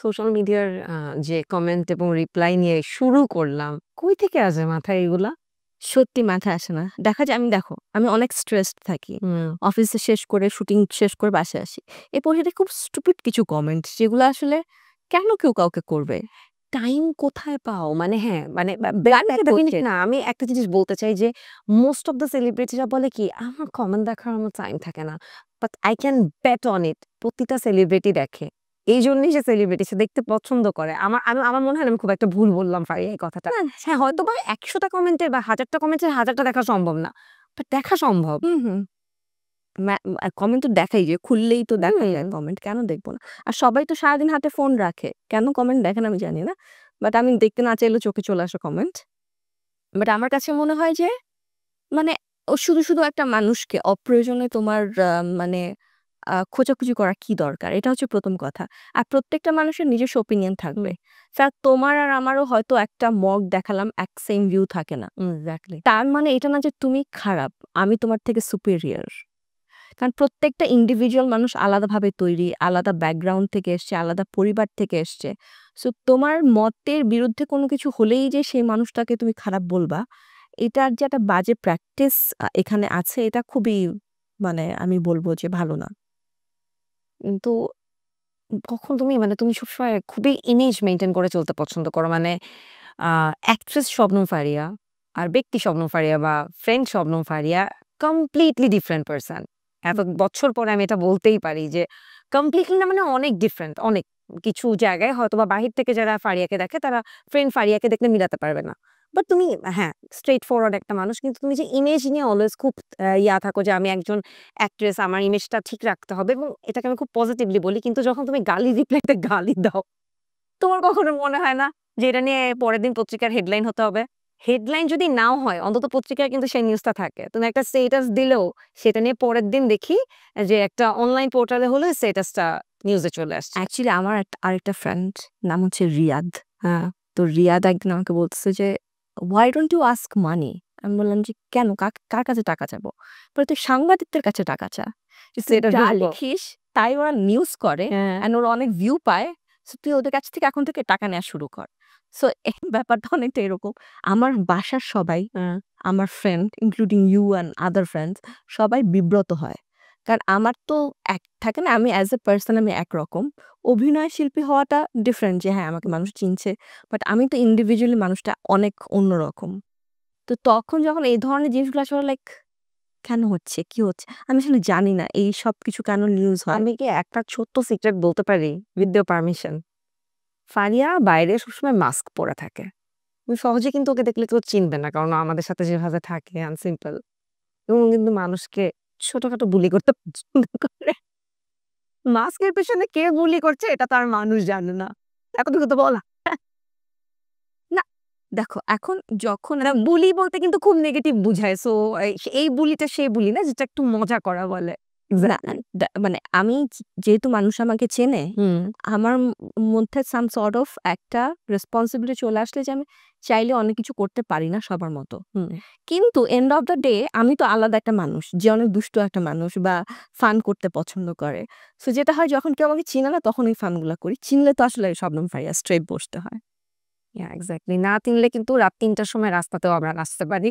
Social মিডিয়ার যে comment এবং রিপ্লাই নিয়ে শুরু করলাম, কই থেকে আসে মাথায় এগুলা? সত্যি মাথায় আসে না। দেখা যায় আমি অনেক স্ট্রেসড থাকি। হুম। অফিসে শেষ করে শুটিং শেষ করে বাসায় আসি। এরপর সেটা খুব স্টুপিড কিছু কমেন্ট যেগুলো আসলে কেন কেউ কাউকে করবে? টাইম কোথায় পাও? মানে হ্যাঁ, মানে গান একটা জিনিস অ্যাডভোকেট না, আমি একটা জিনিস বলতে চাই যে মোস্ট অফ দ্য সেলিব্রিটিরা বলে কি, "আমার কমেন্ট দেখার আমার টাইম থাকে না।" But I can bet on it প্রতিটা সেলিব্রিটি দেখে। এইজন্যই সে সেলিব্রিটি, সে দেখতে পছন্দ করে। আমার মনে হয় না আমি খুব একটা ভুল বললাম ফারিয়া এই কথাটা। না হ্যাঁ, হয়তোবা ১০০ টা কমেন্টের বা ১০০০ টা কমেন্টের ১০০০ টা দেখা সম্ভব না। বাট দেখা সম্ভব। হুম, হুম। কমেন্ট তো দেখাই যে খুললেই তো দেখা যায় হুম। কমেন্ট। কেন দেখব না? আর সবাই তো সারাদিন হাতে ফোন রাখে। কেন কমেন্ট দেখেন আমি জানি না। বাট আমি দেখতে না চাইলেও চোখে চলে আসে কমেন্ট। বাট আমার কাছে মনে হয় যে মানে শুধু একটা মানুষকে অপ্রয়োজনে তোমার মানে খোঁজাখুঁজি করা কি দরকার? এটা হচ্ছে ১ম কথা। আর প্রত্যেকটা মানুষের নিজস্ব ওপিনিয়ন হুম, থাকবে। তোমার আর আমারও হয়তো একটা মগ দেখালাম এক সেম ভিউ থাকে না। এক্সাক্টলি। তার মানে এটা না যে তুমি খারাপ, আমি তোমার থেকে সুপিরিয়র। কারণ প্রত্যেকটা ইন্ডিভিজুয়াল মানুষ আলাদাভাবে তৈরি, আলাদা ব্যাকগ্রাউন্ড থেকে এসছে, আলাদা পরিবার থেকে এসছে। সো তোমার মতের বিরুদ্ধে কোনো কিছু হলেই যে সেই মানুষটাকে তুমি খারাপ বলবা, এটার যে একটা বাজে প্র্যাকটিস এখানে আছে এটা খুবই মানে আমি বলব যে ভালো না। কিন্তু কখন তুমি মানে তুমি সবসময় খুবই ইমেজ মেইনটেইন করে চলতে পছন্দ করো। মানে আ অ্যাক্ট্রেস শবনম ফারিয়া আর ব্যক্তি শবনম ফারিয়া বা friend Shabnam Faria completely different person. এত বছর পরে আমি এটা বলতেই পারি যে কমপ্লিটলি না, মানে অনেক ডিফারেন্ট, অনেক। কিছু জায়গায় হয়তোবা বাহির থেকে যারা ফারিয়াকে দেখে তারা ফ্রেন্ড ফারিয়াকে দেখলে মিলাতে পারবে না। বাট তুমি হ্যাঁ, স্ট্রেইট ফরওয়ার্ড একটা মানুষ। কিন্তু তুমি যে ইমেজ নিয়ে অলওয়েজ খুব থাকো যে আমি একজন অ্যাক্ট্রেস, আমার ইমেজটা ঠিক রাখতে হবে এবং এটাকে আমি খুব পজিটিভলি বলি। কিন্তু যখন তুমি গালি রিপ্লাইতে গালি দাও, তোমার কখনো মনে হয় না যে এটা নিয়ে পরের দিন পত্রিকার হেডলাইন হতে হবে? হেডলাইন যদি নাও হয়, অন্তত পত্রিকায় কিন্তু সেই নিউজটা থাকে। তুমি একটা স্ট্যাটাস দিলেও সেটা নিয়ে পরের দিন দেখি যে একটা অনলাইন পোর্টালে হলো স্ট্যাটাসটা নিউজে চলে আসছে। অ্যাকচুয়ালি আমার আরেকটা ফ্রেন্ড নাম হচ্ছে রিয়াদ। হ্যাঁ, তো রিয়াদ একদিন আমাকে বলতেছে যে, "হোয়াই ডোন্ট ইউ আস্ক মানি?" আমি বললাম যে, "কেন? কার কাছে টাকা চাবো?" বলে, "তুই সাংবাদিকদের কাছে টাকা চা। তুই সেটা যা ঢুকবো। লিখিস তাই ওরা নিউজ করে হ্যাঁ, অ্যান্ড ওরা অনেক ভিউ পায়। সো তুই ওদের কাছ থেকে এখন থেকে টাকা নেয়া শুরু কর।" সো এই ব্যাপারটা অনেকটা এরকম। আমার বাসার সবাই, হ্যাঁ। আমার friend including you and other friends সবাই বিব্রত হয়। কারণ আমার তো থাকে না আমি অ্যাজ এ পারসন আমি একরকম। অভিনয় শিল্পী হওয়াটা ডিফারেন্ট যে হ্যাঁ, আমাকে মানুষ চিনছে। বাট আমি তো ইন্ডিভিজুয়ালি মানুষটা অনেক অন্যরকম। তো তখন যখন এই ধরনের জিনিসগুলো আসলে লাইক কেন হচ্ছে? কি হচ্ছে? আমি আসলে জানি না এই সবকিছু কেন নিউজ হয়। আমি কি একটা ছোট্ট সিক্রেট বলতে পারি? With your permission. ফারিয়া বাইরে সবসময় মাস্ক পরে থাকে। তুমি সহজে কিন্তু ওকে দেখলে কেউ চিনবে না। কারণ ও আমাদের সাথে যেভাবে থাকে আনসিম্পল। এবং ও কিন্তু মানুষকে ছোটখাটো বুলি করতে পছন্দ করে। মাস্কের পেছনে কে বুলি করছে এটা তো আর মানুষ জানে না। এতটুকু তো বলা। না, দেখো এখন যখন না, বুলি বলতে কিন্তু খুব নেগেটিভ বুঝায়। সো এই বুলিটা সেই বুলি না যেটা একটু মজা করা বলে। না, এক্সাক্টলি। মানে আমি যেহেতু মানুষ আমাকে চেনে, হুম। আমার মধ্যে সাম সর্ট অফ একটা রেসপনসিবিলিটি চলে আসলে যে আমি চাইলে অনেক কিছু করতে পারি না সবার মতো। হুম। কিন্তু এন্ড অফ দ্য ডে আমি তো আলাদা একটা মানুষ যে অনেক দুষ্ট একটা মানুষ বা ফান করতে পছন্দ করে। সো যেটা হয় যখন কেউ আমাকে চিনে না তখন এই ফানগুলা করি। চিনলে তো আসলে শবনম ফারিয়া স্ট্রেইট বসতে হয়। এক্সাক্টলি। না চিনলে কিন্তু রাত ৩ টার সময় রাস্তাতেও আমরা নাচতে পারি।